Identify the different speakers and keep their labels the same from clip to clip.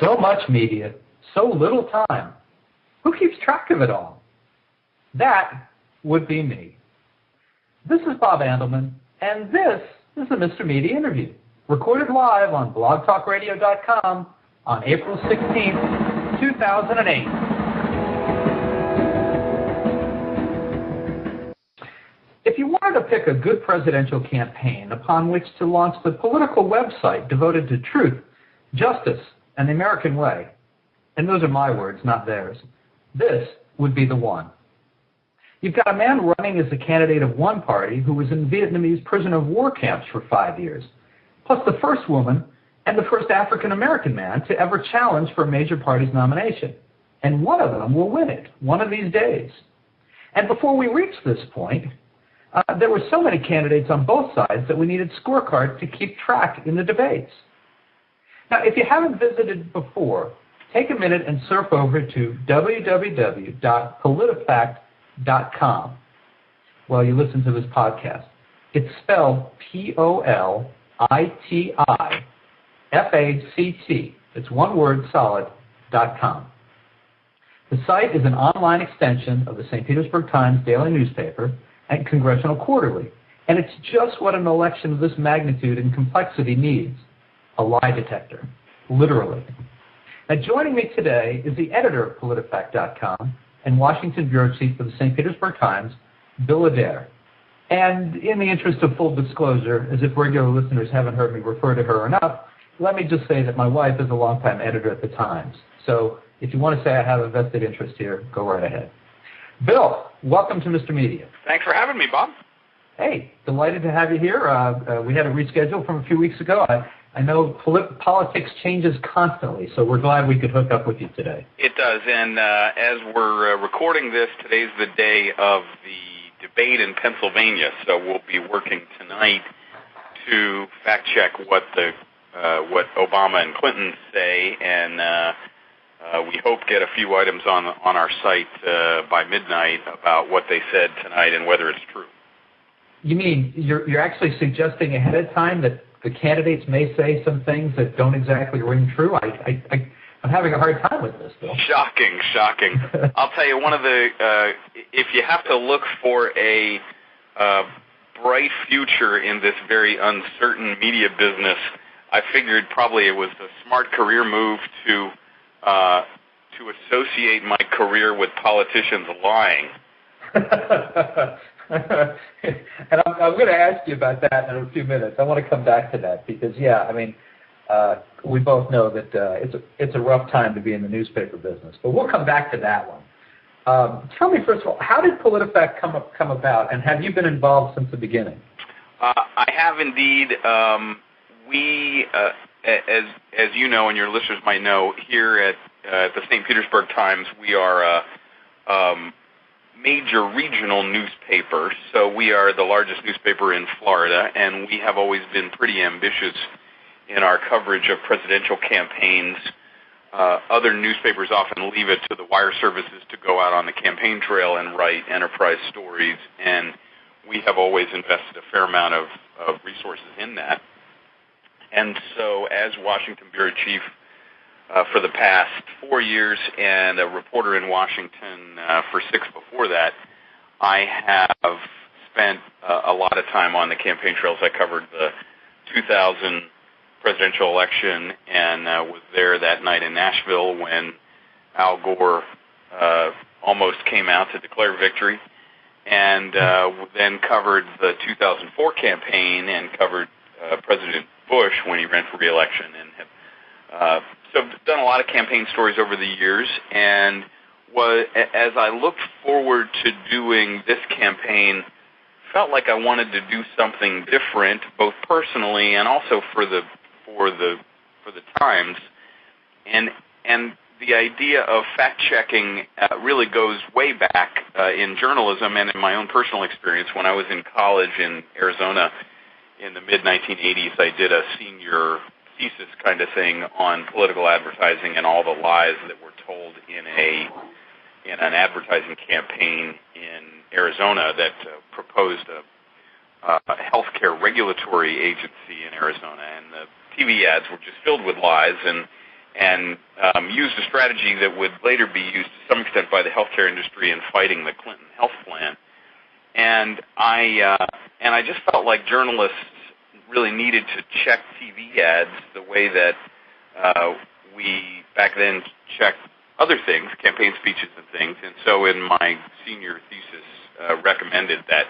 Speaker 1: So much media, so little time. Who keeps track of it all? That would be me. This is Bob Andelman, and this is the Mr. Media Interview, recorded live on blogtalkradio.com on April 16th, 2008. If you wanted to pick a good presidential campaign upon which to launch the political website devoted to truth, justice, and the American way, and those are my words, not theirs, this would be the one. You've got a man running as the candidate of one party who was in Vietnamese prisoner of war camps for 5 years, plus the first woman and the first African-American man to ever challenge for a major party's nomination. And one of them will win it one of these days. And before we reach this point, there were so many candidates on both sides that we needed scorecards to keep track in the debates. Now, if you haven't visited before, take a minute and surf over to www.politifact.com while you listen to this podcast. It's spelled POLITIFACT. It's one word solid, .com. The site is an online extension of the St. Petersburg Times daily newspaper and Congressional Quarterly, and it's just what an election of this magnitude and complexity needs, a lie detector, literally. Now, joining me today is the editor of PolitiFact.com and Washington bureau chief for the St. Petersburg Times, Bill Adair. And in the interest of full disclosure, as if regular listeners haven't heard me refer to her enough, let me just say that my wife is a longtime editor at the Times. So if you want to say I have a vested interest here, go right ahead. Bill, welcome to Mr. Media.
Speaker 2: Thanks for having me, Bob.
Speaker 1: Hey, delighted to have you here. We had a reschedule from a few weeks ago. I know politics changes constantly, so we're glad we could hook up with you today.
Speaker 2: It does, and as we're recording this, today's the day of the debate in Pennsylvania, so we'll be working tonight to fact-check what Obama and Clinton say, and we hope get a few items on our site by midnight about what they said tonight and whether it's true.
Speaker 1: You mean you're actually suggesting ahead of time that the candidates may say some things that don't exactly ring true? I'm having a hard time with this, Bill.
Speaker 2: Shocking. I'll tell you, one of the if you have to look for a bright future in this very uncertain media business, I figured probably it was a smart career move to associate my career with politicians lying.
Speaker 1: And I'm going to ask you about that in a few minutes. I want to come back to that because, we both know that it's a rough time to be in the newspaper business. But we'll come back to that one. Tell me, first of all, how did PolitiFact come about, and have you been involved since the beginning?
Speaker 2: I have indeed. We, as you know and your listeners might know, here at the St. Petersburg Times, we are a major regional newspaper, so we are the largest newspaper in Florida, and we have always been pretty ambitious in our coverage of presidential campaigns. Other newspapers often leave it to the wire services to go out on the campaign trail and write enterprise stories, and we have always invested a fair amount of resources in that. And so as Washington bureau chief for the past 4 years and a reporter in Washington for 6 before that, I have spent a lot of time on the campaign trails. I covered the 2000 presidential election and was there that night in Nashville when Al Gore almost came out to declare victory, and then covered the 2004 campaign and covered President Bush when he ran for re-election, and have so I've done a lot of campaign stories over the years, and as I looked forward to doing this campaign, felt like I wanted to do something different, both personally and also for the Times, and the idea of fact-checking really goes way back in journalism and in my own personal experience. When I was in college in Arizona in the mid-1980s, I did a senior thesis kind of thing on political advertising and all the lies that were told in an advertising campaign in Arizona that proposed a healthcare regulatory agency in Arizona, and the TV ads were just filled with lies, and used a strategy that would later be used to some extent by the healthcare industry in fighting the Clinton health plan. And I just felt like journalists really needed to check TV ads the way that we back then checked other things, campaign speeches and things. And so in my senior thesis recommended that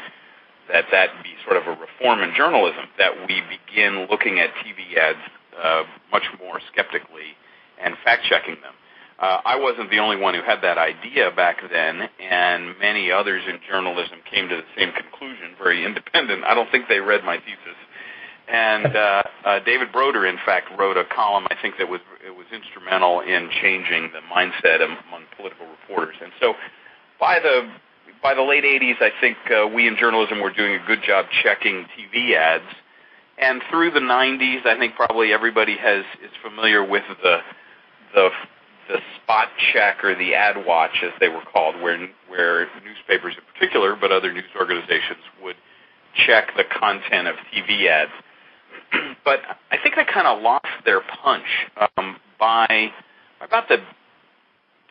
Speaker 2: be sort of a reform in journalism, that we begin looking at TV ads much more skeptically and fact-checking them. I wasn't the only one who had that idea back then, and many others in journalism came to the same conclusion, very independent. I don't think they read my thesis. And David Broder, in fact, wrote a column, I think, that was instrumental in changing the mindset among political reporters. And so by the late 80s, I think we in journalism were doing a good job checking TV ads. And through the 90s, I think probably everybody is familiar with the spot check or the ad watch, as they were called, where newspapers in particular, but other news organizations would check the content of TV ads. But I think I kind of lost their punch by about the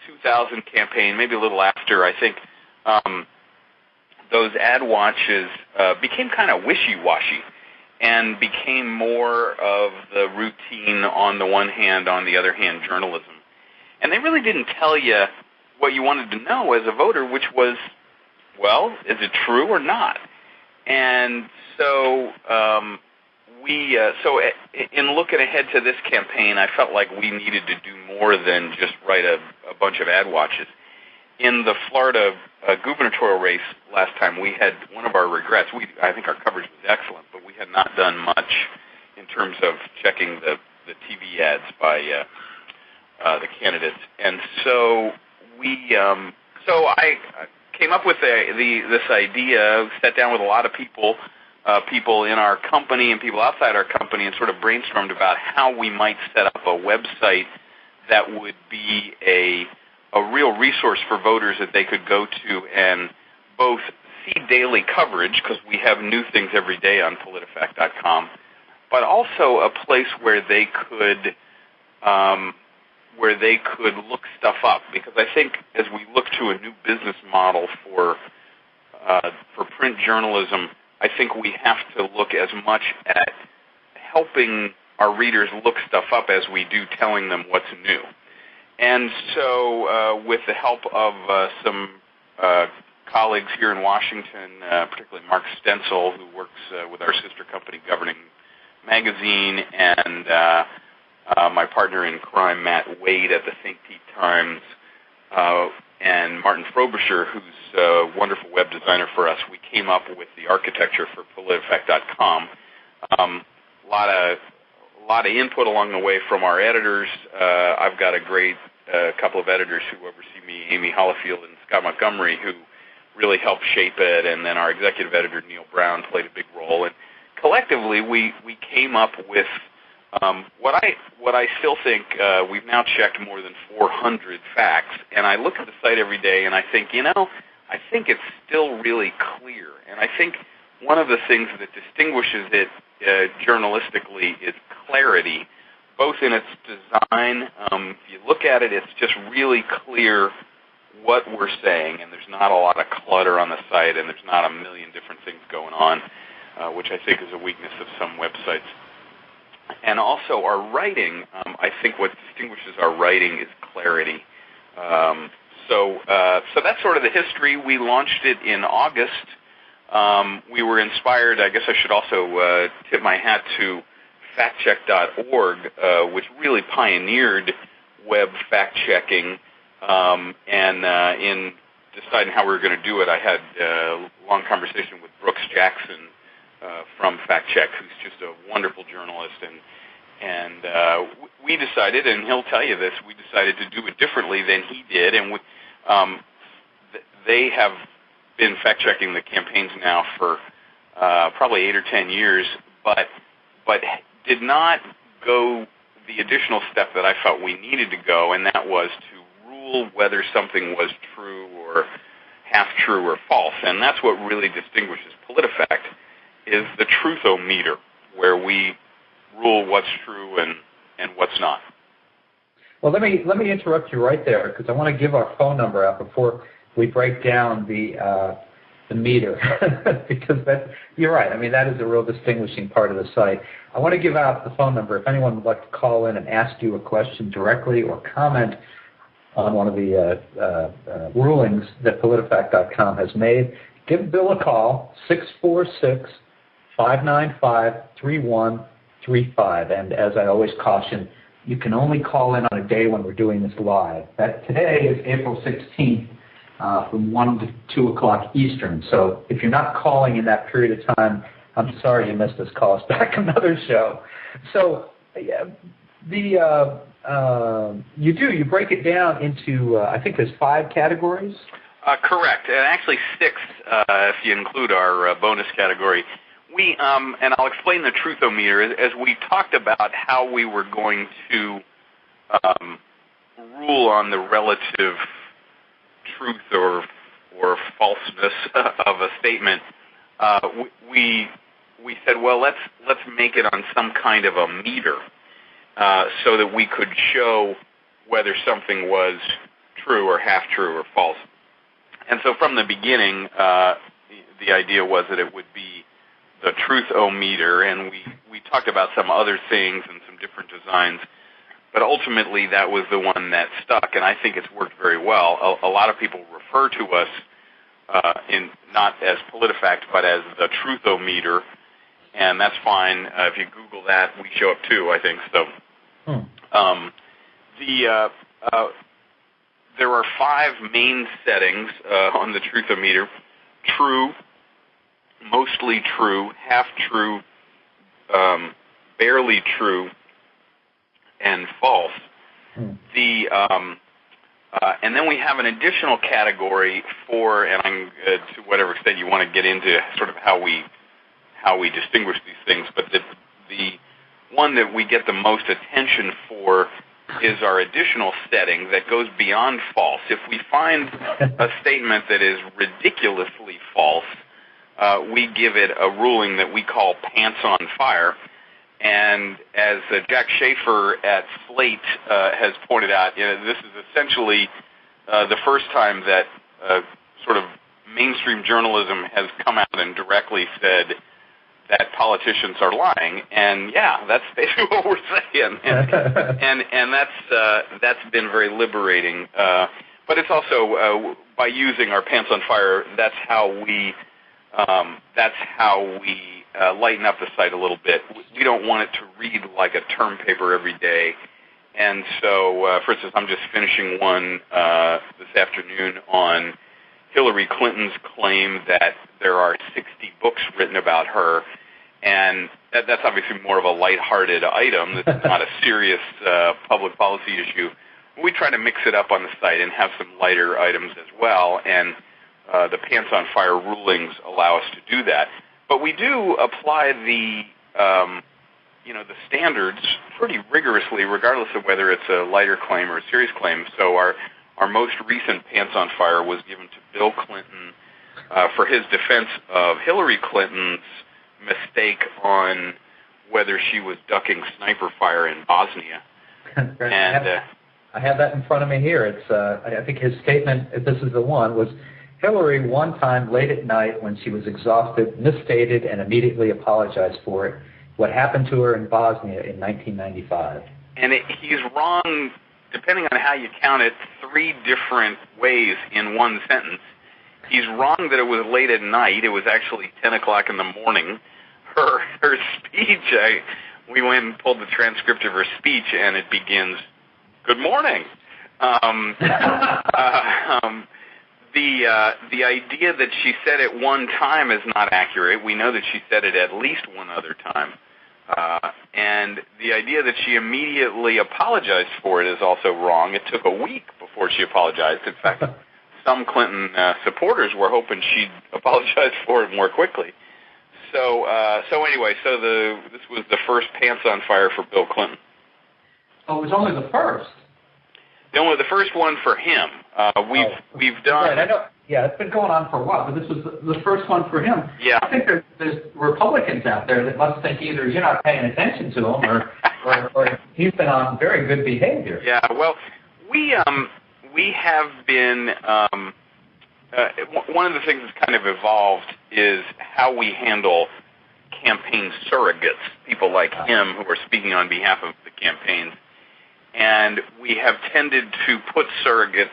Speaker 2: 2000 campaign, maybe a little after. I think those ad watches became kind of wishy-washy and became more of the routine on the one hand, on the other hand, journalism. And they really didn't tell you what you wanted to know as a voter, which was, well, is it true or not? And so in looking ahead to this campaign, I felt like we needed to do more than just write a bunch of ad watches. In the Florida gubernatorial race last time, we had one of our regrets. I think our coverage was excellent, but we had not done much in terms of checking the TV ads by the candidates. And so I came up with this idea, sat down with a lot of people in our company and people outside our company, and sort of brainstormed about how we might set up a website that would be a real resource for voters that they could go to and both see daily coverage, because we have new things every day on PolitiFact.com, but also a place where they could look stuff up. Because I think as we look to a new business model for print journalism, I think we have to look as much at helping our readers look stuff up as we do telling them what's new. And so with the help of some colleagues here in Washington, particularly Mark Stencil, who works with our sister company, Governing Magazine, and my partner in crime, Matt Wade at the St. Pete Times, and Martin Frobisher, who's a wonderful web designer for us, we came up with the architecture for PolitiFact.com. A lot of input along the way from our editors. I've got a great couple of editors who oversee me, Amy Hollifield and Scott Montgomery, who really helped shape it, and then our executive editor, Neil Brown, played a big role. And collectively, we came up with what I still think we've now checked more than 400 facts, and I look at the site every day and I think, I think it's still really clear. And I think one of the things that distinguishes it journalistically is clarity, both in its design. If you look at it, it's just really clear what we're saying, and there's not a lot of clutter on the site, and there's not a million different things going on, which I think is a weakness of some websites. And also our writing, I think what distinguishes our writing is clarity. So that's sort of the history. We launched it in August. We were inspired, I guess I should also tip my hat to factcheck.org, which really pioneered web fact-checking. And in deciding how we were going to do it, I had a long conversation with Brooks Jackson from FactCheck, who's just a wonderful journalist, and we decided, and he'll tell you this, we decided to do it differently than he did, and they have been fact-checking the campaigns now for probably 8 or 10 years, but did not go the additional step that I felt we needed to go, and that was to rule whether something was true or half true or false, and that's what really distinguishes PolitiFact, is the truthometer, where we rule what's true and what's not.
Speaker 1: Well, let me interrupt you right there because I want to give our phone number out before we break down the meter because you're right. I mean, that is a real distinguishing part of the site. I want to give out the phone number if anyone would like to call in and ask you a question directly or comment on one of the rulings that PolitiFact.com has made. Give Bill a call, 646-595-3135. And as I always caution, you can only call in on a day when we're doing this live. Today is April 16th from 1 to 2 o'clock Eastern. So if you're not calling in that period of time, I'm sorry you missed us. Call us back another show. So you break it down into, I think there's 5 categories?
Speaker 2: Correct, and actually 6 if you include our bonus category. And I'll explain the truthometer, as we talked about how we were going to rule on the relative truth or falseness of a statement. We said, well, let's make it on some kind of a meter so that we could show whether something was true or half true or false. And so from the beginning, the idea was that it would be the truthometer, and we talked about some other things and some different designs, but ultimately that was the one that stuck, and I think it's worked very well. A lot of people refer to us not as PolitiFact, but as the truthometer, and that's fine. If you Google that, we show up too, I think. So there are 5 main settings on the truthometer: true, mostly true, half true, barely true, and false. And then we have an additional category for, and I'm to whatever extent you want to get into sort of how we distinguish these things, but the one that we get the most attention for is our additional setting that goes beyond false. If we find a statement that is ridiculously false, we give it a ruling that we call pants on fire. And as Jack Schaefer at Slate has pointed out, this is essentially the first time that sort of mainstream journalism has come out and directly said that politicians are lying. And yeah, that's basically what we're saying. And that's been very liberating. But it's also by using our pants on fire, that's how we lighten up the site a little bit. We don't want it to read like a term paper every day. And so, for instance, I'm just finishing one this afternoon on Hillary Clinton's claim that there are 60 books written about her. And that's obviously more of a lighthearted item. This is not a serious public policy issue. We try to mix it up on the site and have some lighter items as well. And the pants on fire rulings allow us to do that. But we do apply the standards pretty rigorously, regardless of whether it's a lighter claim or a serious claim. So our most recent pants on fire was given to Bill Clinton for his defense of Hillary Clinton's mistake on whether she was ducking sniper fire in Bosnia. And
Speaker 1: I have that in front of me here. It's I think his statement, if this is the one, was Hillary one time late at night when she was exhausted misstated and immediately apologized for it. What happened to her in Bosnia in 1995.
Speaker 2: And he's wrong, depending on how you count it, 3 different ways in one sentence. He's wrong that it was late at night. It was actually 10 o'clock in the morning. Her speech, we went and pulled the transcript of her speech, and it begins, "Good morning." The idea that she said it one time is not accurate. We know that she said it at least one other time. And the idea that she immediately apologized for it is also wrong. It took a week before she apologized. In fact, some Clinton supporters were hoping she'd apologize for it more quickly. So anyway, this was the first pants on fire for Bill Clinton.
Speaker 1: Oh, it was only the first.
Speaker 2: Only the first one for him. We've done.
Speaker 1: Right, I know. Yeah, it's been going on for a while, but this was the first one for him.
Speaker 2: Yeah.
Speaker 1: I think there's Republicans out there that must think either you're not paying attention to them, or or he's been on very good behavior.
Speaker 2: Yeah, well, we have been, one of the things that's kind of evolved is how we handle campaign surrogates, people like him who are speaking on behalf of the campaigns. And we have tended to put surrogates,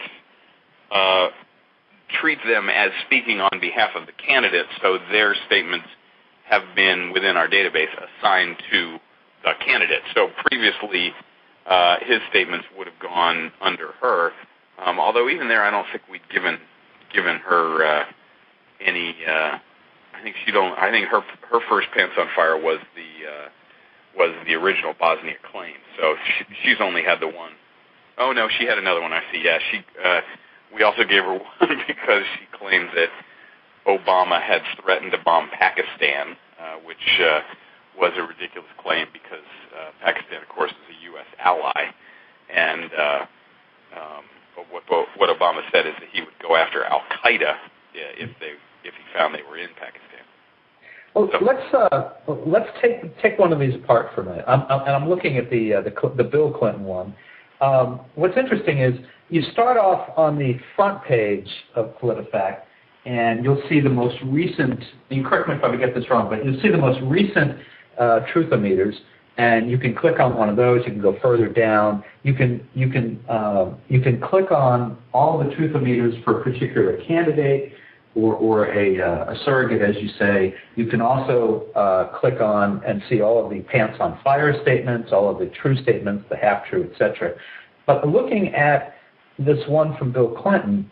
Speaker 2: treat them as speaking on behalf of the candidates, so their statements have been within our database assigned to the candidate. So previously, his statements would have gone under her. Although even there, I don't think we'd given her any. I think her first Pants on Fire was the original Bosnia claim. So she's only had the one. Oh no, she had another one. I see. Yeah, we also gave her one because she claimed that Obama had threatened to bomb Pakistan, which was a ridiculous claim because Pakistan, of course, is a U.S. ally. And what Obama said is that he would go after Al-Qaeda if he found they were in Pakistan.
Speaker 1: Well, so, let's take one of these apart for a minute. I'm looking at the Bill Clinton one. What's interesting is you start off on the front page of PolitiFact, and you'll see the most recent. You correct me if I get this wrong, but you'll see the most recent truthometers, and you can click on one of those. You can go further down. You can click on all the truthometers for a particular candidate or a surrogate, as you say. You can also click on and see all of the Pants on Fire statements, all of the true statements, the half-true, etc. But looking at this one from Bill Clinton,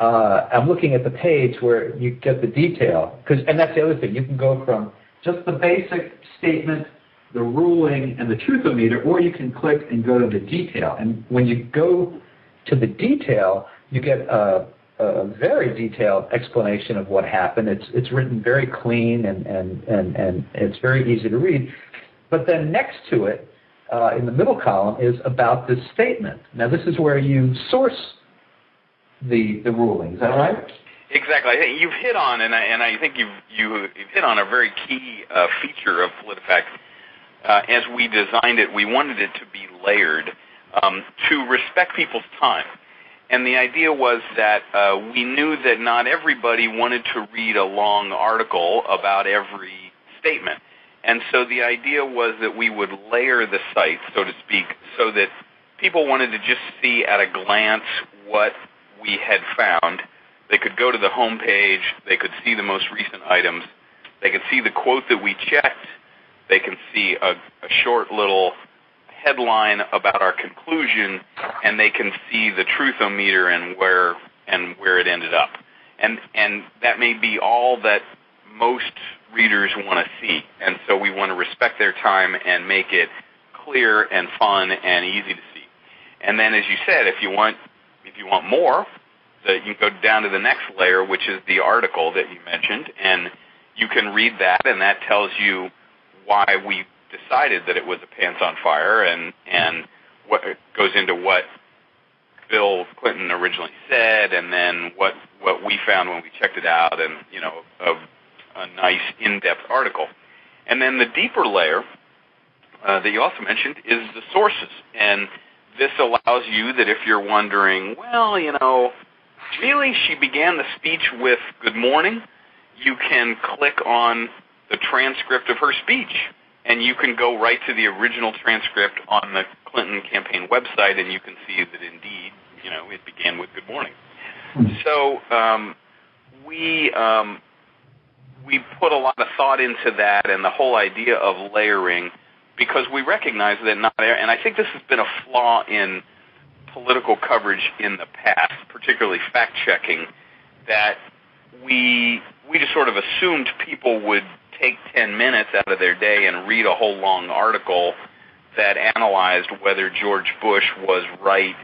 Speaker 1: I'm looking at the page where you get the detail, and that's the other thing. You can go from just the basic statement, the ruling, and the truthometer, or you can click and go to the detail. And when you go to the detail, you get a very detailed explanation of what happened. It's written very clean and it's very easy to read. But then next to it, in the middle column, is about this statement. Now this is where you source the ruling. Is that right?
Speaker 2: Exactly. I think you've hit on, and I think you've hit on a very key feature of PolitiFact. As we designed it, we wanted it to be layered to respect people's time. And the idea was that we knew that not everybody wanted to read a long article about every statement. And so the idea was that we would layer the site, so to speak, so that people wanted to just see at a glance what we had found. They could go to the home page, they could see the most recent items, they could see the quote that we checked, they can see a short little headline about our conclusion, and they can see the truthometer and where it ended up. And that may be all that most readers want to see. And so we want to respect their time and make it clear and fun and easy to see. And then, as you said, if you want more, you can go down to the next layer, which is the article that you mentioned, and you can read that, and that tells you why we decided that it was a Pants on Fire, and what goes into what Bill Clinton originally said, and then what we found when we checked it out, and a nice in-depth article. And then the deeper layer that you also mentioned is the sources, and this allows you that if you're wondering, well, really she began the speech with good morning, you can click on the transcript of her speech, and you can go right to the original transcript on the Clinton campaign website, and you can see that indeed, it began with good morning. So we put a lot of thought into that and the whole idea of layering, because we recognize that and I think this has been a flaw in political coverage in the past, particularly fact-checking, that we just sort of assumed people would take 10 minutes out of their day and read a whole long article that analyzed whether George Bush was right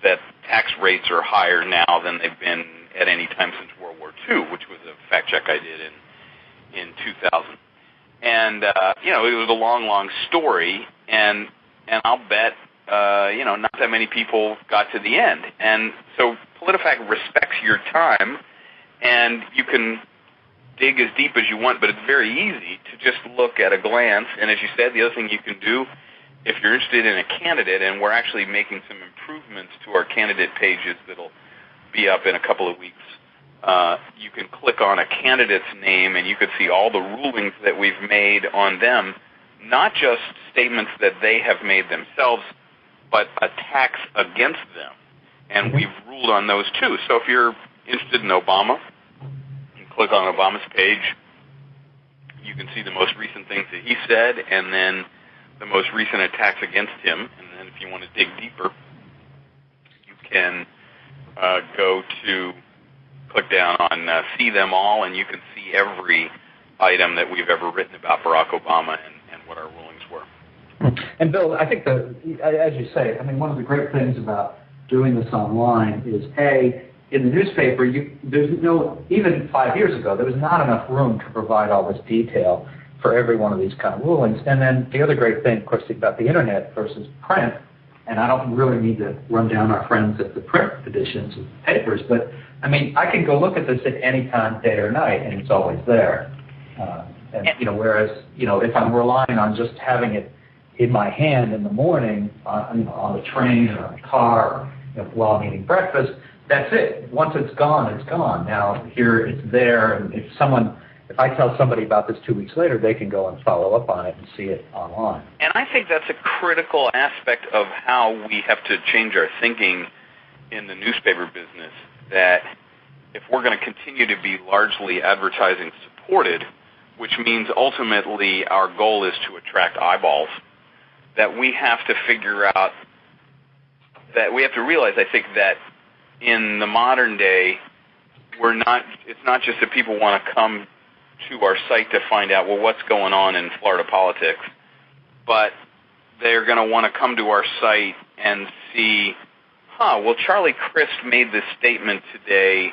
Speaker 2: that tax rates are higher now than they've been at any time since World War II, which was a fact check I did in 2000. And, it was a long, long story, and I'll bet, not that many people got to the end. And so PolitiFact respects your time, and you can dig as deep as you want, but it's very easy to just look at a glance. And as you said, the other thing you can do if you're interested in a candidate, and we're actually making some improvements to our candidate pages that'll be up in a couple of weeks, you can click on a candidate's name and you can see all the rulings that we've made on them, not just statements that they have made themselves, but attacks against them. And we've ruled on those too. So if you're interested in Obama, you click on Obama's page, you can see the most recent things that he said, and then the most recent attacks against him. And then if you want to dig deeper, you can click down on See Them All, and you can see every item that we've ever written about Barack Obama and what our rulings were.
Speaker 1: And Bill, I think as you say, I mean, one of the great things about doing this online is, in the newspaper, even 5 years ago, there was not enough room to provide all this detail for every one of these kind of rulings. And then the other great thing, of course, about the Internet versus print, and I don't really need to run down our friends at the print editions of papers, but, I mean, I can go look at this at any time, day or night, and it's always there. Whereas, if I'm relying on just having it in my hand in the morning on a train or on a car, while I'm eating breakfast, that's it. Once it's gone, it's gone. Now, here it's there, and if I tell somebody about this 2 weeks later, they can go and follow up on it and see it online.
Speaker 2: And I think that's a critical aspect of how we have to change our thinking in the newspaper business, that if we're going to continue to be largely advertising supported, which means ultimately our goal is to attract eyeballs, that we have to figure out, that we have to realize, I think, that in the modern day, it's not just that people want to come to our site to find out, well, what's going on in Florida politics, but they're going to want to come to our site and see, well, Charlie Crist made this statement today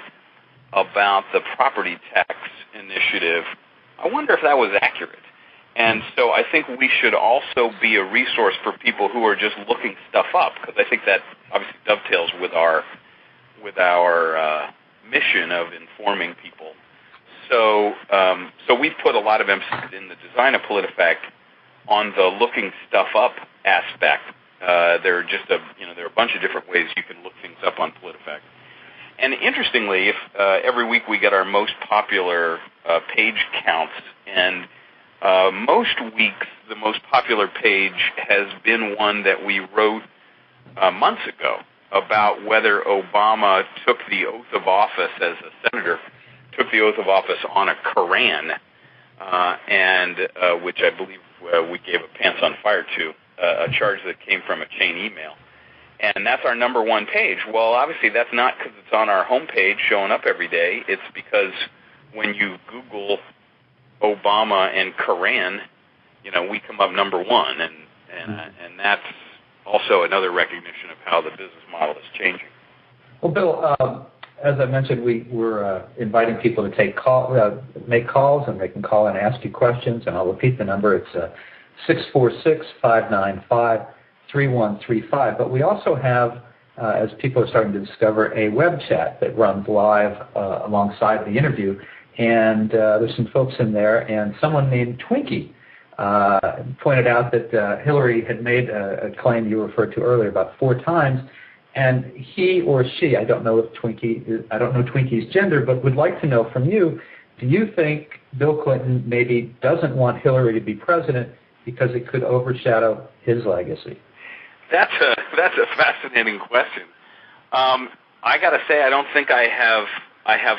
Speaker 2: about the property tax initiative. I wonder if that was accurate. And so I think we should also be a resource for people who are just looking stuff up, because I think that obviously dovetails with our mission of informing people. So we've put a lot of emphasis in the design of PolitiFact on the looking stuff up aspect. There are there are a bunch of different ways you can look things up on PolitiFact. And interestingly, every week we get our most popular page counts, and most weeks the most popular page has been one that we wrote months ago about whether Obama took the oath of office as a senator, took the oath of office on a Koran, and which I believe we gave a pants on fire to, a charge that came from a chain email. And that's our number one page. Well, obviously that's not because it's on our homepage showing up every day. It's because when you Google Obama and Koran, we come up number one, and that's also another recognition of how the business model is changing.
Speaker 1: Well, Bill, as I mentioned, we're inviting people to make calls, and they can call and ask you questions. And I'll repeat the number. It's 646-595-3135. But we also have, as people are starting to discover, a web chat that runs live alongside the interview. And there's some folks in there, and someone named Twinkie pointed out that Hillary had made a claim you referred to earlier about 4 times, and he or she, I don't know Twinkie's gender, but would like to know from you, do you think Bill Clinton maybe doesn't want Hillary to be president because it could overshadow his legacy? That's
Speaker 2: a fascinating question. I got to say, I don't think I have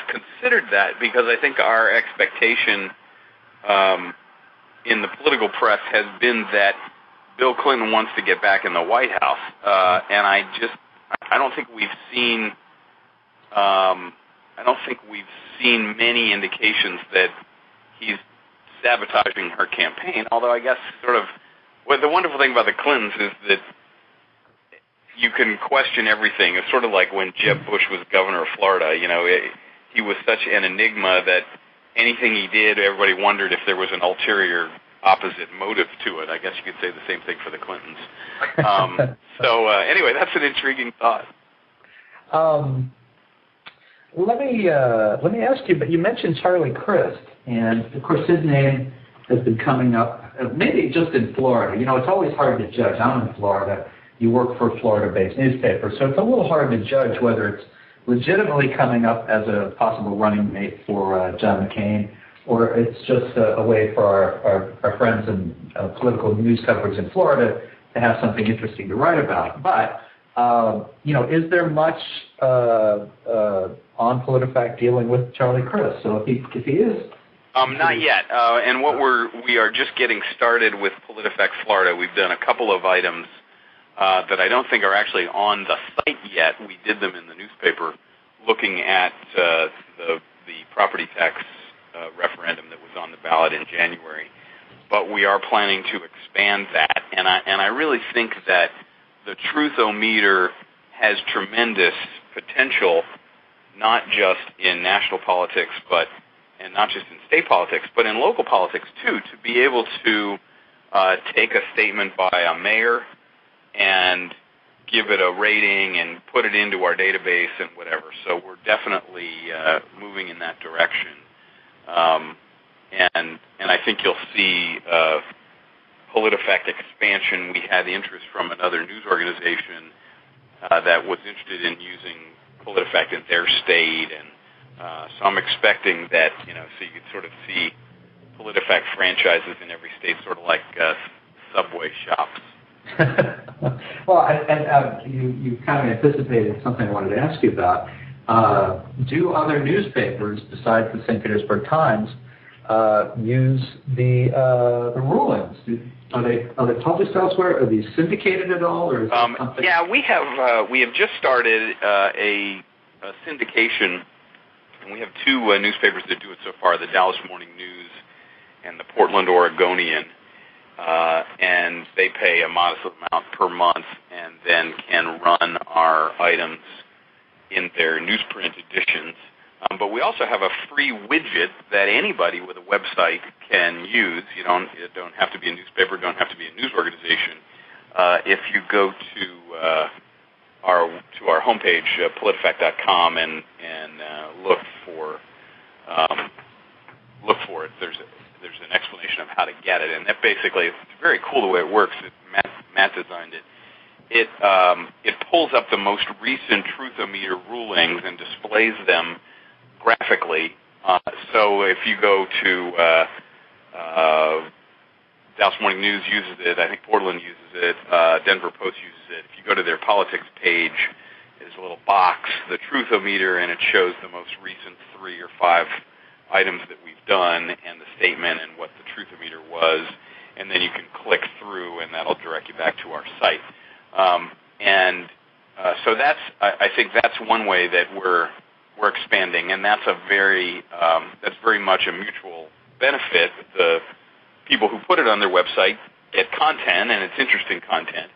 Speaker 2: considered that, because I think our expectation in the political press has been that Bill Clinton wants to get back in the White House, and I don't think we've seen many indications that he's sabotaging her campaign. Although I guess the wonderful thing about the Clintons is that you can question everything. It's sort of like when Jeb Bush was governor of Florida. He was such an enigma that anything he did, everybody wondered if there was an ulterior opposite motive to it. I guess you could say the same thing for the Clintons. Anyway, that's an intriguing thought.
Speaker 1: Let me ask you, but you mentioned Charlie Crist, and of course his name has been coming up maybe just in Florida. You know, it's always hard to judge. I'm in Florida. You work for a Florida-based newspaper, so it's a little hard to judge whether it's legitimately coming up as a possible running mate for John McCain, or it's just a way for our friends in political news coverage in Florida to have something interesting to write about. But, you know, is there much on PolitiFact dealing with Charlie Crist? So if he is...
Speaker 2: Not yet. And we are just getting started with PolitiFact Florida. We've done a couple of items that I don't think are actually on the site yet. We did them in the newspaper, looking at the property tax referendum that was on the ballot in January. But we are planning to expand that, and I really think that the Truth-O-Meter has tremendous potential, not just in national politics, and not just in state politics, but in local politics too, to be able to take a statement by a mayor and give it a rating and put it into our database and whatever. So we're definitely moving in that direction. And I think you'll see PolitiFact expansion. We had interest from another news organization that was interested in using PolitiFact in their state, and so I'm expecting that, you know, so you could sort of see PolitiFact franchises in every state, sort of like Subway shops.
Speaker 1: Well, you kind of anticipated something I wanted to ask you about. Do other newspapers besides the St. Petersburg Times use the rulings? Are they published elsewhere? Are these syndicated at all, or is something?
Speaker 2: Yeah, we have just started a syndication, and we have two newspapers that do it so far: the Dallas Morning News and the Portland Oregonian. And they pay a modest amount per month, and then can run our items in their newsprint editions. But we also have a free widget that anybody with a website can use. You don't have to be a newspaper, don't have to be a news organization. If you go to our homepage, politifact.com, and look for it, there's an explanation of how to get it, and that basically, it's very cool the way it works. Matt designed it. It pulls up the most recent Truth-O-Meter rulings and displays them graphically. So if you go to Dallas Morning News uses it, I think Portland uses it, Denver Post uses it. If you go to their politics page, there's a little box, the Truth-O-Meter, and it shows the most recent 3 or 5 items that we've done and the statement and what the Truth-O-Meter was, and then you can click through, and that'll direct you back to our site. So I think that's one way that we're expanding, and that's very much a mutual benefit. The people who put it on their website get content, and it's interesting content,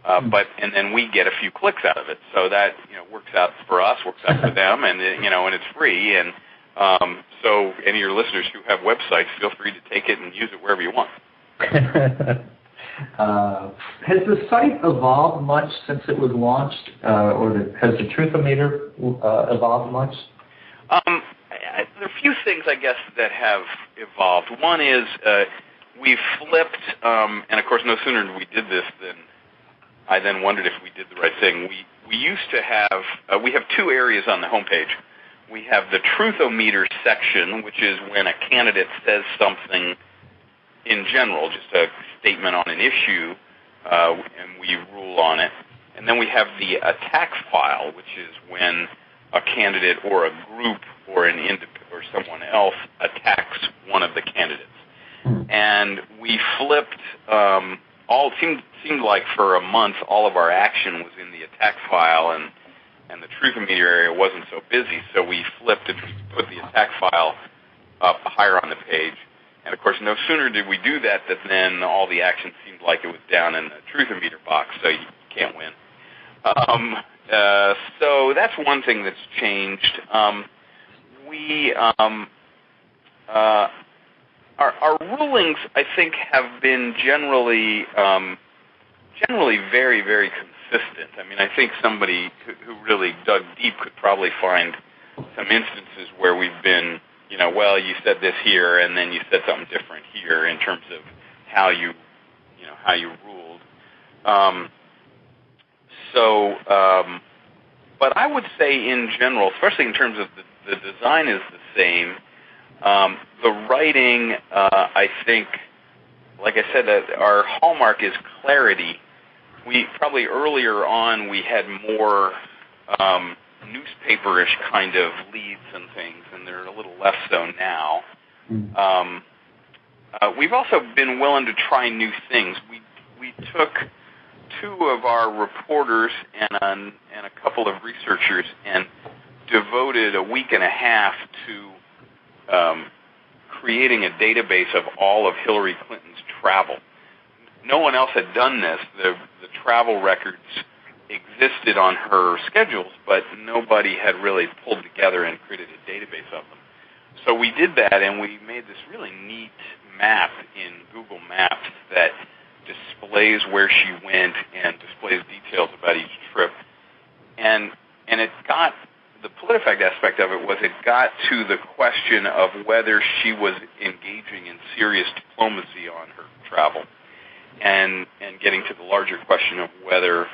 Speaker 2: and then we get a few clicks out of it. So that, you know, works out for us, works out for them, and and it's free. And so any of your listeners who have websites, feel free to take it and use it wherever you want.
Speaker 1: Has the site evolved much since it was launched, or has the Truth-O-Meter evolved much?
Speaker 2: There are a few things, I guess, that have evolved. One is we've flipped, and of course, no sooner did we did this than I then wondered if we did the right thing. We used to have, we have 2 areas on the homepage. We have the Truth-O-Meter section, which is when a candidate says something in general, just a statement on an issue, and we rule on it. And then we have the attack file, which is when a candidate or a group or or someone else attacks one of the candidates. And we flipped, seemed like for a month all of our action was in the attack file, and the Truth-O-Meter area wasn't so busy, so we flipped and put the attack file up higher on the page. And of course, no sooner did we do that than then all the action seemed like it was down in the Truth-O-Meter box, so you can't win. So that's one thing that's changed. Our rulings, I think, have been generally very, very consistent. I mean, I think somebody who really dug deep could probably find some instances where we've been, well, you said this here, and then you said something different here in terms of how you ruled. But I would say in general, especially in terms of the design is the same. The writing, I think, like I said, that our hallmark is clarity. We probably earlier on we had more newspaperish kind of leads and things, and they're a little less so now. We've also been willing to try new things. We took two of our reporters and a couple of researchers and devoted a week and a half to creating a database of all of Hillary Clinton's travel. No one else had done this. The travel records existed on her schedules, but nobody had really pulled together and created a database of them. So we did that, and we made this really neat map in Google Maps that displays where she went and displays details about each trip. And it got, the PolitiFact aspect of it was it got to the question of whether she was engaging in serious diplomacy on her travel, and getting to the larger question of whether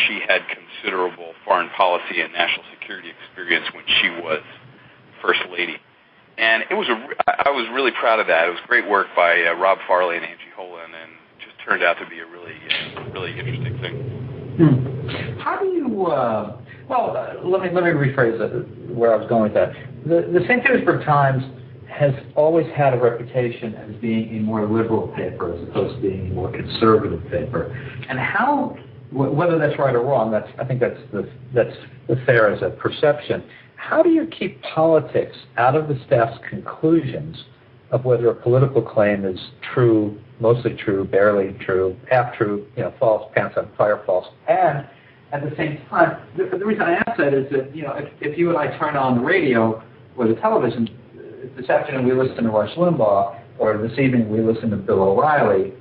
Speaker 2: she had considerable foreign policy and national security experience when she was First Lady. And it was I was really proud of that. It was great work by Rob Farley and Angie Holan, and just turned out to be a really interesting thing.
Speaker 1: How do you? Let me rephrase where I was going with that. The St. Petersburg Times has always had a reputation as being a more liberal paper as opposed to being a more conservative paper. And how, whether that's right or wrong, I think that's fair as a perception. How do you keep politics out of the staff's conclusions of whether a political claim is true, mostly true, barely true, half true, false, pants on fire, false, and at the same time, the reason I ask that is that if you and I turn on the radio or the television, this afternoon we listen to Rush Limbaugh, or this evening we listen to Bill O'Reilly,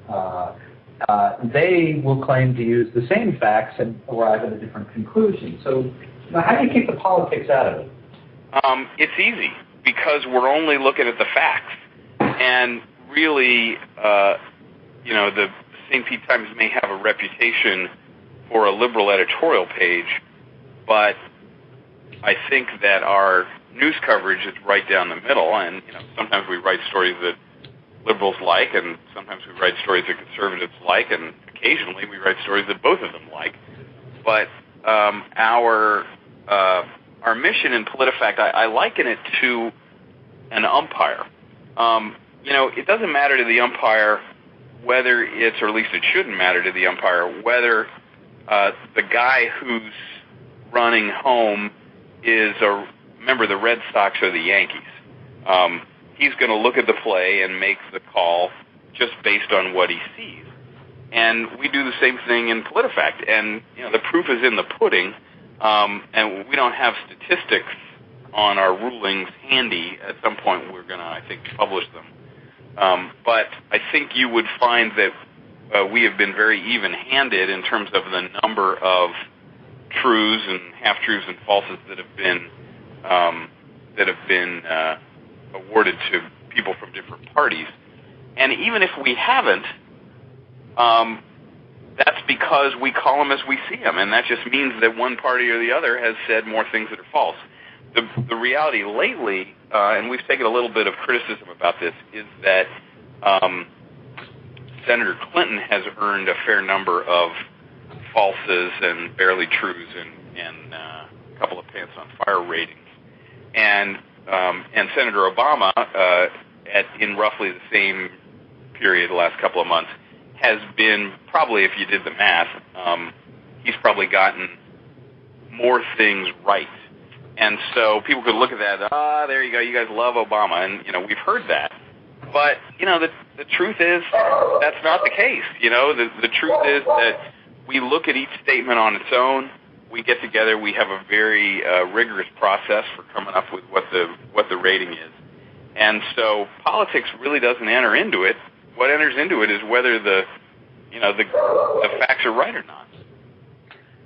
Speaker 1: they will claim to use the same facts and arrive at a different conclusion. So how do you keep the politics out of it?
Speaker 2: It's easy, because we're only looking at the facts. And really, the St. Pete Times may have a reputation for a liberal editorial page, but I think that our news coverage is right down the middle, and sometimes we write stories that liberals like, and sometimes we write stories that conservatives like, and occasionally we write stories that both of them like. But our mission in PolitiFact, I liken it to an umpire. It doesn't matter to the umpire whether it's, or at least it shouldn't matter to the umpire, whether the guy who's running home is a member of the Red Sox or the Yankees. He's going to look at the play and make the call just based on what he sees. And we do the same thing in PolitiFact. And, the proof is in the pudding, and we don't have statistics on our rulings handy. At some point we're going to, I think, publish them. But I think you would find that we have been very even-handed in terms of the number of truths and half-truths and falses that have been awarded to people from different parties. And even if we haven't, that's because we call them as we see them, and that just means that one party or the other has said more things that are false. The reality lately, and we've taken a little bit of criticism about this, is that Senator Clinton has earned a fair number of falses and barely truths and a couple of pants on fire ratings. And Senator Obama, in roughly the same period, the last couple of months, has been probably, if you did the math, he's probably gotten more things right. And so people could look at that, there you go, you guys love Obama, and, we've heard that. But, the truth is that's not the case. The truth is that we look at each statement on its own. We get together. We have a very rigorous process for coming up with what the rating is. And so politics really doesn't enter into it. What enters into it is whether the facts are right or not.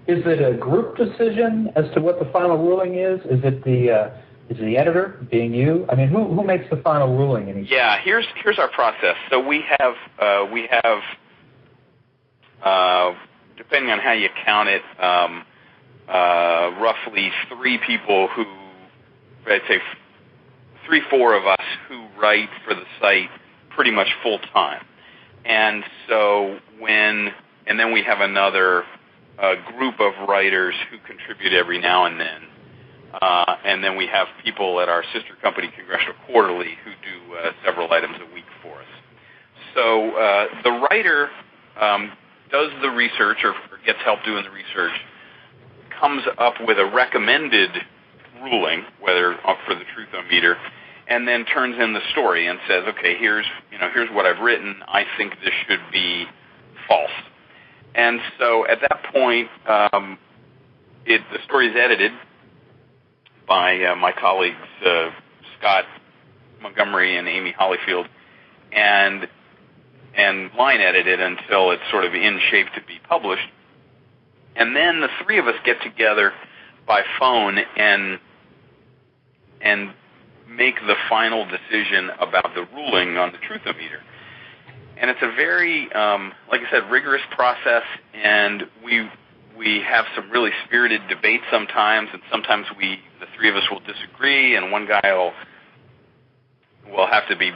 Speaker 2: Is
Speaker 1: it a group decision as to what the final ruling is? Is it the Is it the editor, being you? I mean, who makes the final ruling in each?
Speaker 2: Yeah, here's our process. So we have depending on how you count it, roughly 3 people who, I'd say 3-4 of us who write for the site pretty much full time. And so and then we have another group of writers who contribute every now and then. And then we have people at our sister company, Congressional Quarterly, who do several items a week for us. So the writer does the research or gets help doing the research, comes up with a recommended ruling, whether for the truth-o-meter, and then turns in the story and says, okay, here's what I've written. I think this should be false. And so at that point, the story is edited by my colleagues Scott Montgomery and Amy Hollyfield, and line edited until it's sort of in shape to be published. And then the 3 of us get together by phone and make the final decision about the ruling on the truth-o-meter. And it's a very, like I said, rigorous process, and we have some really spirited debates sometimes, and sometimes the 3 of us will disagree, and one guy will have to be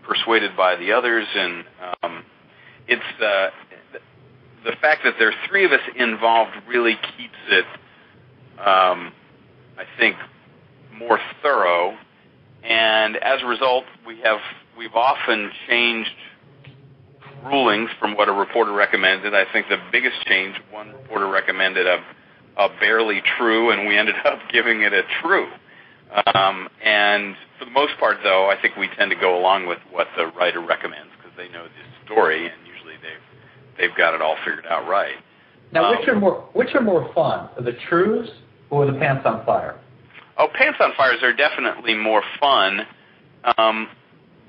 Speaker 2: persuaded by the others, and it's the fact that there are 3 of us involved really keeps it, I think, more thorough, and as a result, we've often changed rulings from what a reporter recommended. I think the biggest change, one reporter recommended a barely true, and we ended up giving it a true. And for the most part, though, I think we tend to go along with what the writer recommends because they know the story, and usually they've got it all figured out right.
Speaker 1: Now, which are more fun, the truths or the pants on fire?
Speaker 2: Oh, pants on fires are definitely more fun.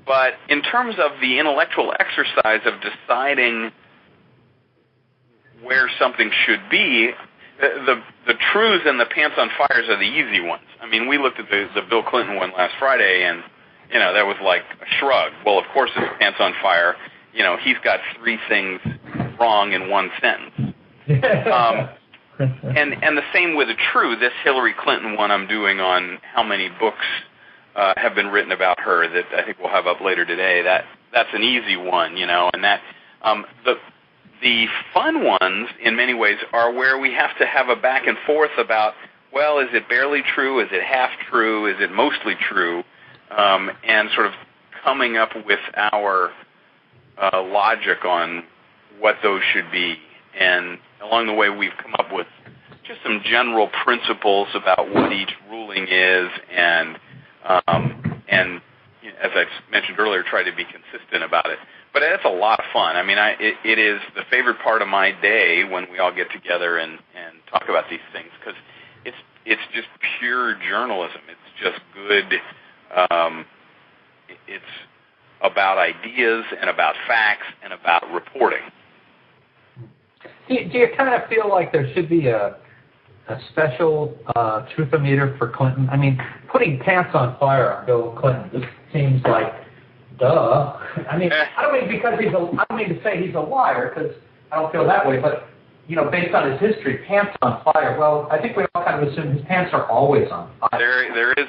Speaker 2: But in terms of the intellectual exercise of deciding where something should be, the truths and the pants on fires are the easy ones. I mean, we looked at the Bill Clinton one last Friday, and that was like a shrug. Well, of course it's pants on fire. He's got 3 things wrong in one sentence. And the same with the true. This Hillary Clinton one I'm doing on how many books have been written about her that I think we'll have up later today. That's an easy one, and that the fun ones in many ways are where we have to have a back and forth about, well, is it barely true? Is it half true? Is it mostly true? And sort of coming up with our logic on what those should be. And along the way, we've come up with just some general principles about what each ruling is, and as I mentioned earlier, try to be consistent about it. But it's a lot of fun. I mean, it is the favorite part of my day when we all get together and talk about these things, because it's just pure journalism. It's just good. It's about ideas and about facts and about reporting.
Speaker 1: Do you kind of feel like there should be a special truth-o-meter for Clinton? I mean, putting pants on fire on Bill Clinton just seems like, duh. I mean, I don't mean to say he's a liar, because I don't feel that way, but, based on his history, pants on fire, well, I think we all kind of assume his pants are always on fire.
Speaker 2: There is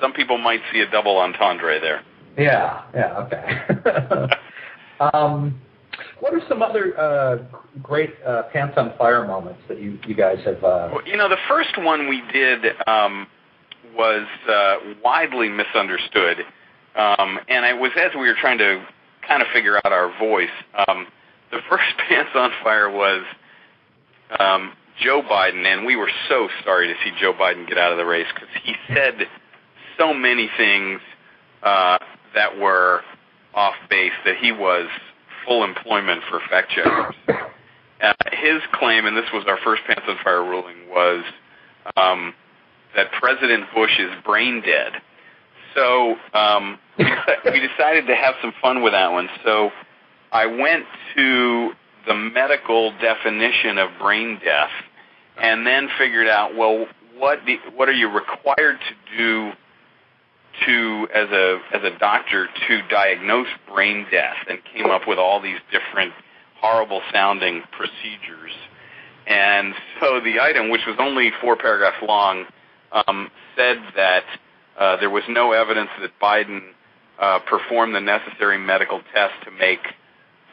Speaker 2: some people might see a double entendre there.
Speaker 1: Yeah, okay. What are some other great pants on fire moments that you guys have?
Speaker 2: Well, the first one we did was widely misunderstood, and it was as we were trying to kind of figure out our voice. The first pants on fire was Joe Biden, and we were so sorry to see Joe Biden get out of the race because he said so many things that were off base that he was full employment for fact checkers. His claim, and this was our first pants on fire ruling, was that President Bush is brain dead. So we decided to have some fun with that one. So I went to the medical definition of brain death and then figured out, well, what are you required to do as a doctor to diagnose brain death, and came up with all these different horrible sounding procedures. And so the item, which was only 4 paragraphs long, said that there was no evidence that Biden performed the necessary medical test to make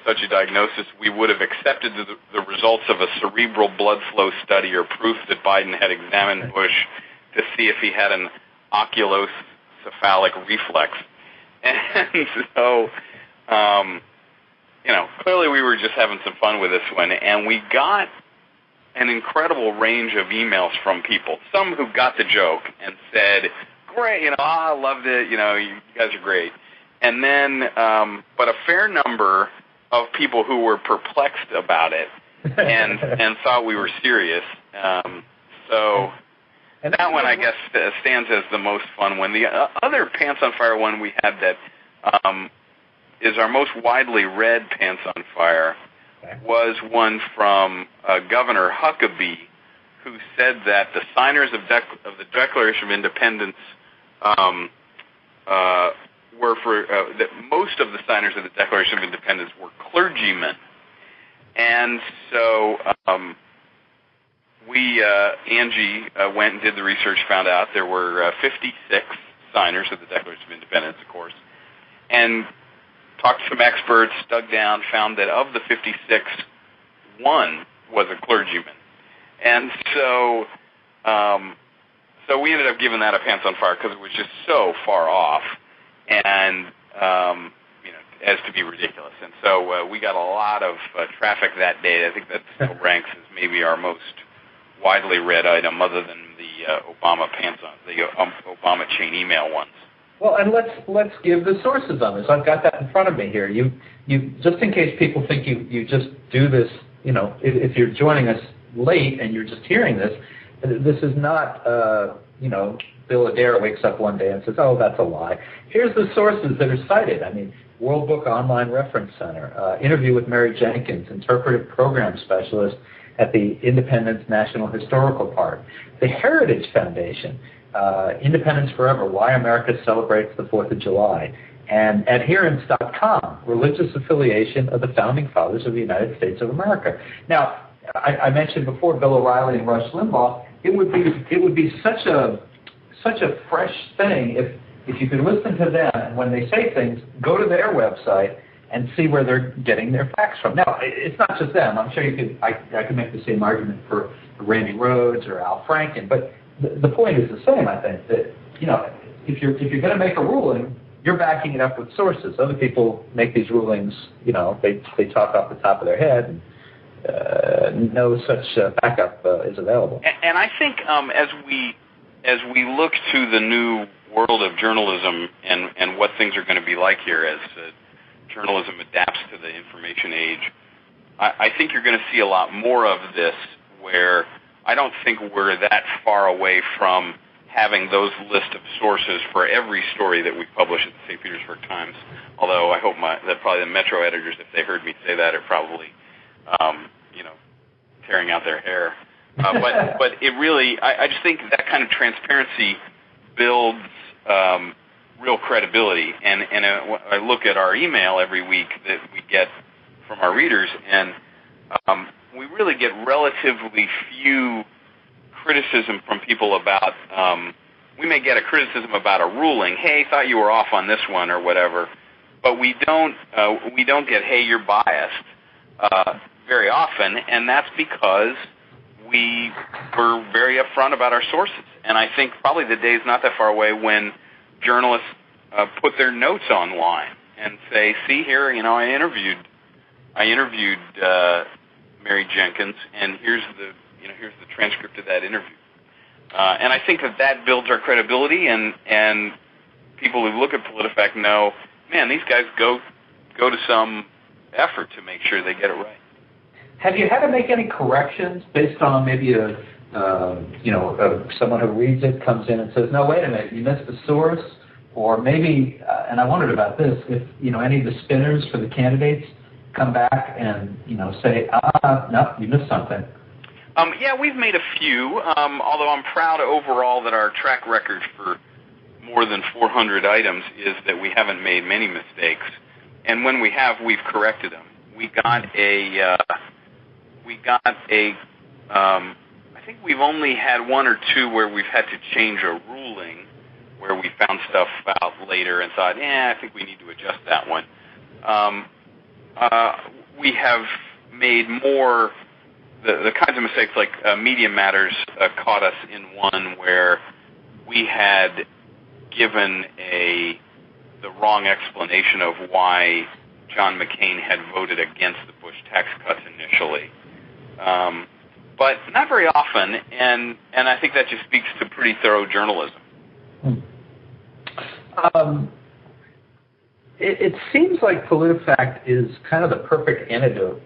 Speaker 2: such a diagnosis. We would have accepted the results of a cerebral blood flow study or proof that Biden had examined Bush to see if he had an oculocephalic reflex. And so, clearly we were just having some fun with this one, and we got an incredible range of emails from people. Some who got the joke and said, great, I loved it, you guys are great. And then, but a fair number of people who were perplexed about it and thought we were serious. So that one, I guess, stands as the most fun one. The other Pants on Fire one we had that is our most widely read Pants on Fire was one from Governor Huckabee, who said that the signers of the Declaration of Independence were that most of the signers of the Declaration of Independence were clergymen. And so Angie went and did the research, found out there were 56 signers of the Declaration of Independence, of course, and talked to some experts, dug down, found that of the 56, one was a clergyman. And so we ended up giving that a Pants on Fire because it was just so far off and, as to be ridiculous. And so we got a lot of traffic that day. I think that still ranks as maybe our most widely read item, other than the Obama Obama chain email ones.
Speaker 1: Well, and let's give the sources on this. I've got that in front of me here. You just in case people think you just do this, if you're joining us late and you're just hearing this, this is not, Bill Adair wakes up one day and says, oh, that's a lie. Here's the sources that are cited. World Book Online Reference Center, interview with Mary Jenkins, interpretive program specialist at the Independence National Historical Park, the Heritage Foundation, Independence Forever, Why America Celebrates the 4th of July, and adherence.com, religious affiliation of the Founding Fathers of the United States of America. Now, I mentioned before Bill O'Reilly and Rush Limbaugh. It would be such a fresh thing if you could listen to them, and when they say things, go to their website and see where they're getting their facts from. Now, it's not just them. I'm sure I could make the same argument for Randy Rhoads or Al Franken, but the point is the same, I think, that, if you're going to make a ruling, you're backing it up with sources. Other people make these rulings, they talk off the top of their head, and no such backup is available.
Speaker 2: And I think as we look to the new world of journalism and what things are going to be like here as journalism adapts to the information age, I think you're going to see a lot more of this, where I don't think we're that far away from having those list of sources for every story that we publish at the St. Petersburg Times. Although I hope that probably the Metro editors, if they heard me say that, are probably tearing out their hair. But it really, I just think that kind of transparency builds real credibility. And I look at our email every week that we get from our readers, and we really get relatively few criticism from people about, we may get a criticism about a ruling, hey, thought you were off on this one or whatever, but we don't get, hey, you're biased very often, and that's because we were very upfront about our sources. And I think probably the day is not that far away when journalists put their notes online and say, see here, I interviewed Mary Jenkins, and here's the transcript of that interview. And I think that builds our credibility, and people who look at PolitiFact know, man, these guys go to some effort to make sure they get it right.
Speaker 1: Have you had to make any corrections based on maybe someone who reads it comes in and says, no, wait a minute, you missed the source? Or maybe, and I wondered about this, if any of the spinners for the candidates come back and say, no, you missed something.
Speaker 2: Yeah, we've made a few, although I'm proud overall that our track record for more than 400 items is that we haven't made many mistakes. And when we have, we've corrected them. I think we've only had one or two where we've had to change a ruling, where we found stuff out later and thought, I think we need to adjust that one. We have made more, the kinds of mistakes like Media Matters caught us in one where we had given the wrong explanation of why John McCain had voted against the Bush tax cuts initially. But not very often, and I think that just speaks to pretty thorough journalism.
Speaker 1: It seems like PolitiFact is kind of the perfect antidote.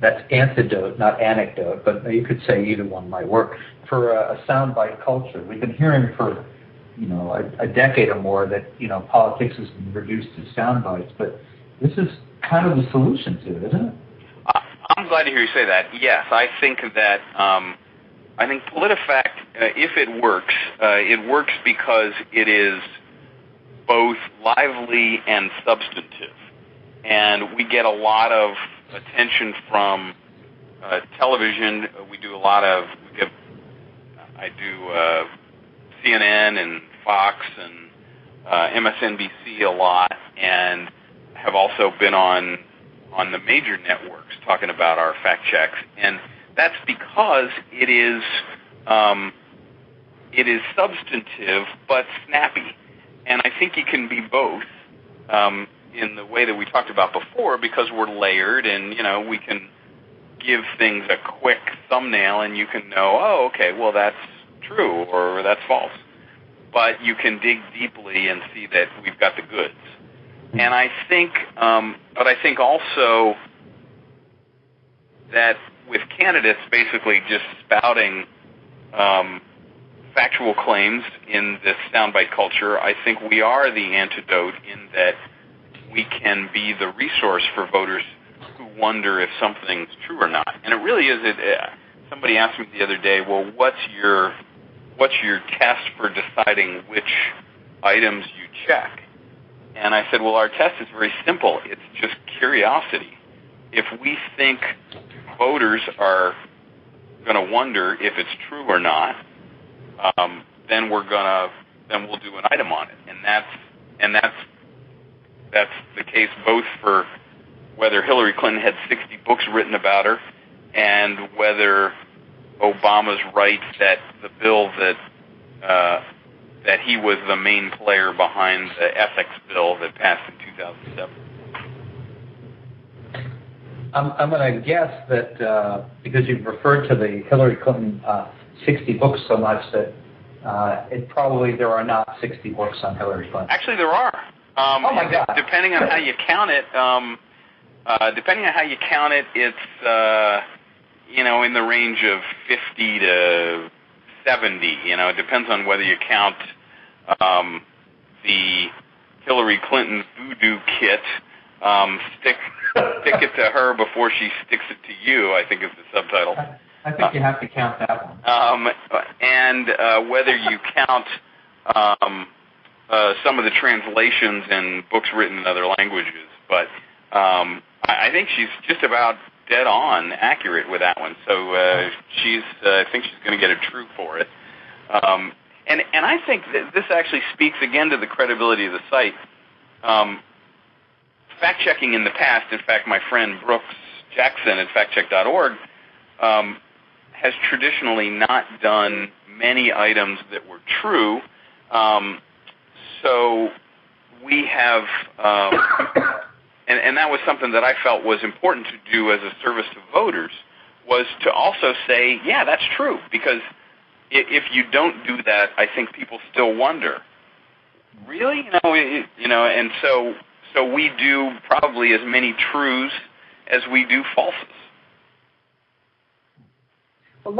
Speaker 1: That's antidote, not anecdote, but you could say either one might work, for a soundbite culture. We've been hearing for a decade or more that politics has been reduced to sound bites, but this is kind of the solution to it, isn't it?
Speaker 2: I'm glad to hear you say that. Yes, I think that PolitiFact, if it works because it is both lively and substantive, and we get a lot of attention from television. I do CNN and Fox and MSNBC a lot, and have also been on the major networks talking about our fact checks, and that's because it is substantive but snappy, and I think it can be both in the way that we talked about before, because we're layered, and we can give things a quick thumbnail, and you can know, oh, okay, well, that's true or that's false. But you can dig deeply and see that we've got the goods. And I think, but I think also that with candidates basically just spouting factual claims in this soundbite culture, I think we are the antidote in that we can be the resource for voters who wonder if something's true or not. And it really is. Somebody asked me the other day, well, what's your test for deciding which items you check? And I said, well, our test is very simple. It's just curiosity. If we think voters are going to wonder if it's true or not, then we'll do an item on it. And that's the case both for whether Hillary Clinton had 60 books written about her, and whether Obama's right that the bill that he was the main player behind the ethics bill that passed in 2007.
Speaker 1: I'm going to guess that because you've referred to the Hillary Clinton 60 books so much that there are not 60 books on Hillary Clinton.
Speaker 2: Actually, there are.
Speaker 1: Oh my God!
Speaker 2: Depending on how you count it, it's in the range of 50 to 70. It depends on whether you count the Hillary Clinton voodoo kit, stick it to her before she sticks it to you, I think is the subtitle.
Speaker 1: I think you have to count that one.
Speaker 2: And whether you count some of the translations and books written in other languages. But I think she's just about dead on accurate with that one. So I think she's going to get a true for it. And I think that this actually speaks again to the credibility of the site. Fact-checking in the past, in fact, my friend Brooks Jackson at factcheck.org has traditionally not done many items that were true. So we have, and that was something that I felt was important to do as a service to voters, was to also say, yeah, that's true, because if you don't do that, I think people still wonder, really, and so we do probably as many truths as we do falses.
Speaker 1: Well,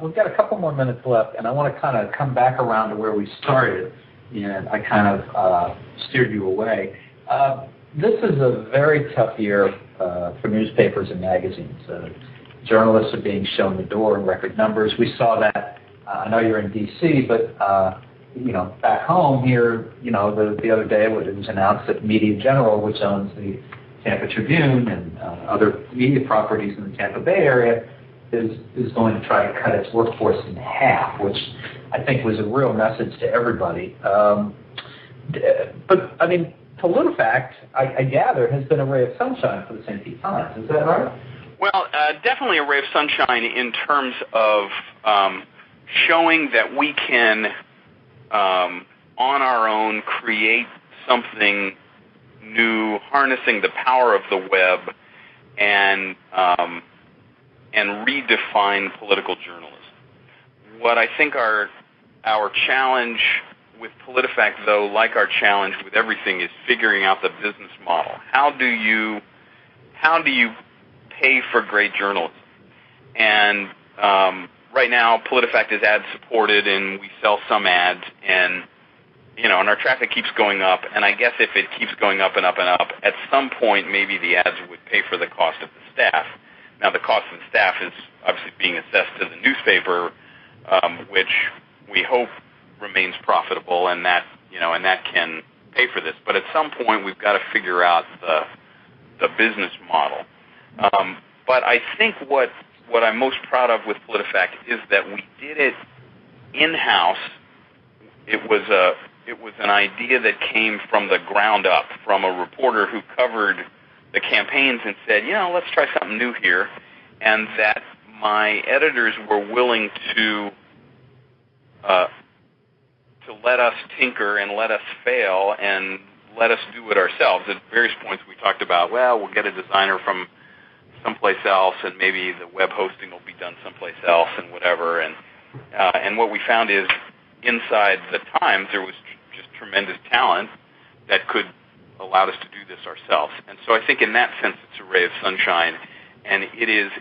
Speaker 1: we've got a couple more minutes left, and I want to kind of come back around to where we started, and I kind of steered you away. This is a very tough year for newspapers and magazines. journalists are being shown the door in record numbers. We saw that. I know you're in D.C., but back home here, the other day it was announced that Media General, which owns the Tampa Tribune and other media properties in the Tampa Bay area, is going to try to cut its workforce in half, which I think was a real message to everybody. But I mean, PolitiFact, I gather, has been a ray of sunshine for the St. Pete Times. Is that right?
Speaker 2: Well, definitely a ray of sunshine in terms of showing that we can, on our own, create something new, harnessing the power of the web, and redefine political journalism. What I think our challenge with PolitiFact, though, like our challenge with everything, is figuring out the business model. How do you pay for great journalism? And right now, PolitiFact is ad supported, and we sell some ads, and and our traffic keeps going up. And I guess if it keeps going up and up and up, at some point maybe the ads would pay for the cost of the staff. Now the cost of the staff is obviously being assessed to the newspaper, which we hope remains profitable, and that can pay for this. But at some point we've got to figure out the business model. But I think what I'm most proud of with PolitiFact is that we did it in-house. It was an idea that came from the ground up, from a reporter who covered the campaigns and said, let's try something new here, and that my editors were willing to let us tinker and let us fail and let us do it ourselves. At various points we talked about, we'll get a designer from someplace else, and maybe the web hosting will be done someplace else, and whatever. And what we found is, inside the Times, there was just tremendous talent that could allow us to do this ourselves. And so I think in that sense it's a ray of sunshine, and it is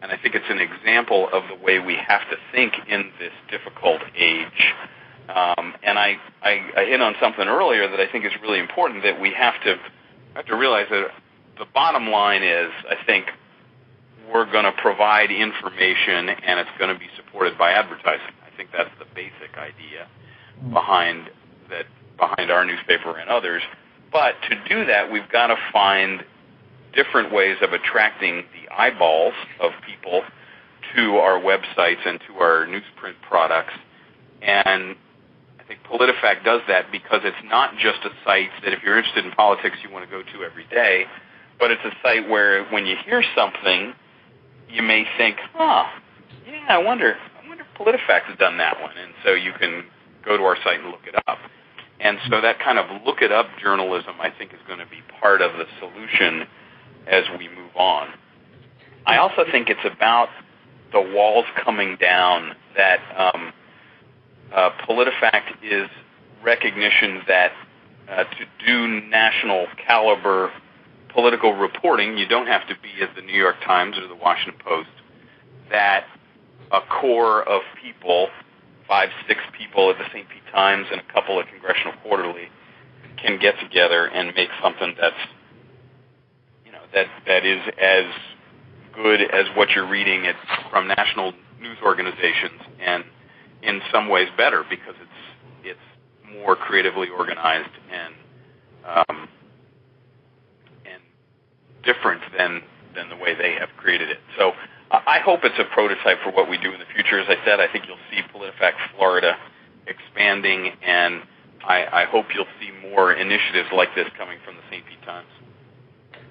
Speaker 2: and I think it's an example of the way we have to think in this difficult age. And I hit on something earlier that I think is really important, that we have to realize that the bottom line is, I think, we're going to provide information, and it's going to be supported by advertising. I think that's the basic idea behind our newspaper and others. But to do that, we've got to find different ways of attracting the eyeballs of people to our websites and to our newsprint products. And I think PolitiFact does that because it's not just a site that if you're interested in politics you want to go to every day, but it's a site where when you hear something, you may think, I wonder if PolitiFact has done that one. And so you can go to our site and look it up. And so that kind of look it up journalism, I think, is going to be part of the solution as we move on. I also think it's about the walls coming down, that PolitiFact is recognition that to do national caliber political reporting, you don't have to be at the New York Times or the Washington Post, that a core of people, 5-6 people at the St. Pete Times and a couple at Congressional Quarterly, can get together and make something that's, that is as good as what you're reading from national news organizations, and in some ways better because it's more creatively organized and different than the way they have created it. So I hope it's a prototype for what we do in the future. As I said, I think you'll see PolitiFact Florida expanding, and I hope you'll see more initiatives like this coming from the St. Pete Times.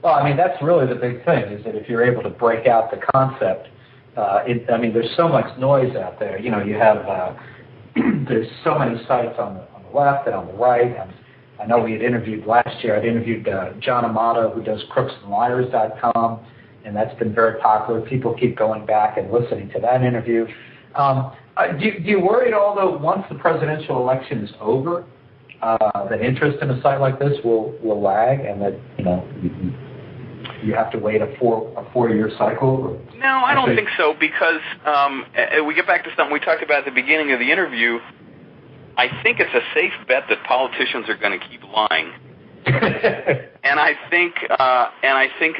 Speaker 1: Well, I mean, that's really the big thing, is that if you're able to break out the concept, there's so much noise out there. You have, there's so many sites on the left and on the right. And I know we had interviewed last year, I'd interviewed John Amato, who does crooksandliars.com, and that's been very popular. People keep going back and listening to that interview. Do you worry at all, though, once the presidential election is over, that interest in a site like this will lag, and that you have to wait a four-year cycle?
Speaker 2: No, I don't think so, because we get back to something we talked about at the beginning of the interview. I think it's a safe bet that politicians are going to keep lying, and I think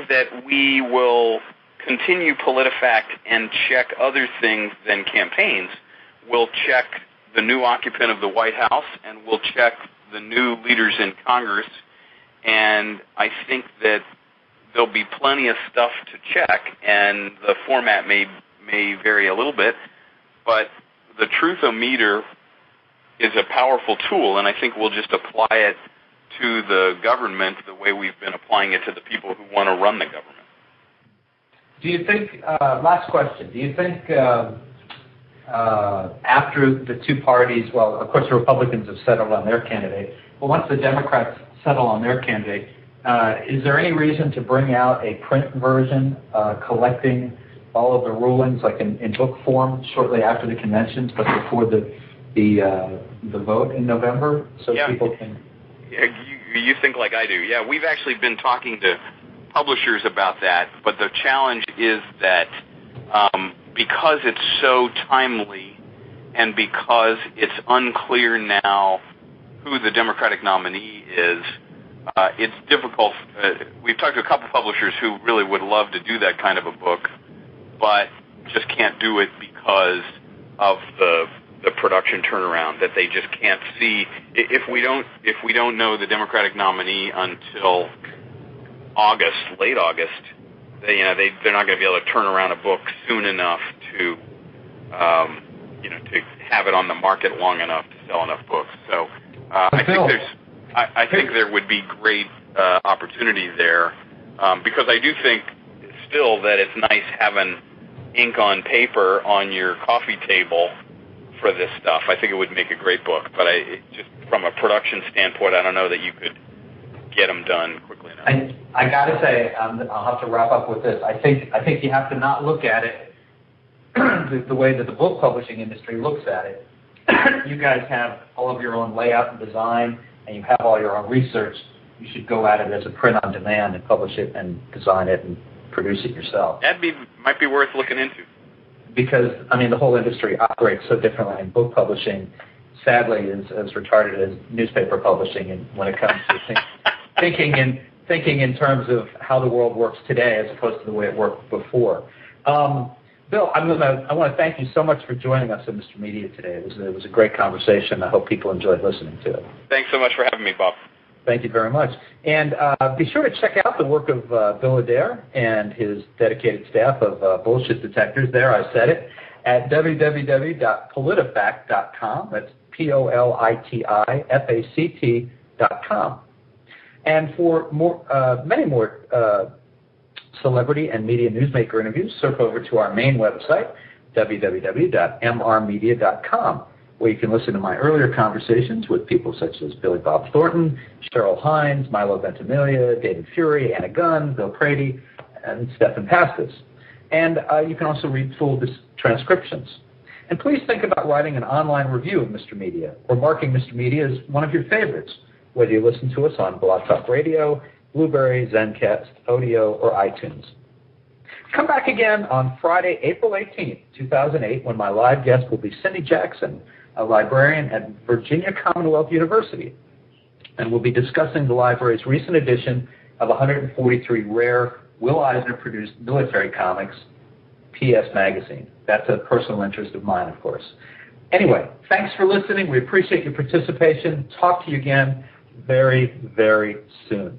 Speaker 2: that we will continue PolitiFact and check other things than campaigns. We'll check the new occupant of the White House, and we'll check the new leaders in Congress, and I think that there'll be plenty of stuff to check, and the format may vary a little bit, but the Truth-O-Meter is a powerful tool, and I think we'll just apply it to the government the way we've been applying it to the people who want to run the government.
Speaker 1: Do you think, last question, do you think after the two parties, well, of course the Republicans have settled on their candidate, but once the Democrats settle on their candidate, is there any reason to bring out a print version collecting all of the rulings, like in book form, shortly after the conventions, but before the vote in November, so people can...
Speaker 2: Yeah, you think like I do. Yeah, we've actually been talking to publishers about that, but the challenge is that because it's so timely and because it's unclear now who the Democratic nominee is, it's difficult. We've talked to a couple publishers who really would love to do that kind of a book, but just can't do it because of the production turnaround, that they just can't see. If we don't know the Democratic nominee until August, late August, they're not going to be able to turn around a book soon enough to to have it on the market long enough to sell enough books. So I think there would be great opportunity there, because I do think still that it's nice having ink on paper on your coffee table for this stuff. I think it would make a great book, but just from a production standpoint, I don't know that you could get them done quickly enough.
Speaker 1: I got to say, I'll have to wrap up with this. I think you have to not look at it the way that the book publishing industry looks at it. You guys have all of your own layout and design, and you have all your own research. You should go at it as a print on demand and publish it and design it and produce it yourself.
Speaker 2: Might be worth looking into.
Speaker 1: Because, the whole industry operates so differently, and book publishing, sadly, is as retarded as newspaper publishing, and when it comes to thinking in terms of how the world works today as opposed to the way it worked before. Bill, I want to thank you so much for joining us in Mr. Media today. It was a great conversation. I hope people enjoyed listening to it.
Speaker 2: Thanks so much for having me, Bob.
Speaker 1: Thank you very much. And be sure to check out the work of Bill Adair and his dedicated staff of bullshit detectors there, I said it, at www.politifact.com. That's POLITIFACT.com. And for many more celebrity and media newsmaker interviews, surf over to our main website, www.mrmedia.com, where you can listen to my earlier conversations with people such as Billy Bob Thornton, Cheryl Hines, Milo Ventimiglia, David Fury, Anna Gunn, Bill Prady, and Stephan Pastis. And you can also read full transcriptions. And please think about writing an online review of Mr. Media or marking Mr. Media as one of your favorites, whether you listen to us on Blog Talk Radio, Blueberry, Zencast, Odeo, or iTunes. Come back again on Friday, April 18th, 2008, when my live guest will be Cindy Jackson, a librarian at Virginia Commonwealth University, and we'll be discussing the library's recent edition of 143 rare Will Eisner-produced military comics, PS Magazine. That's a personal interest of mine, of course. Anyway, thanks for listening. We appreciate your participation. Talk to you again very, very soon.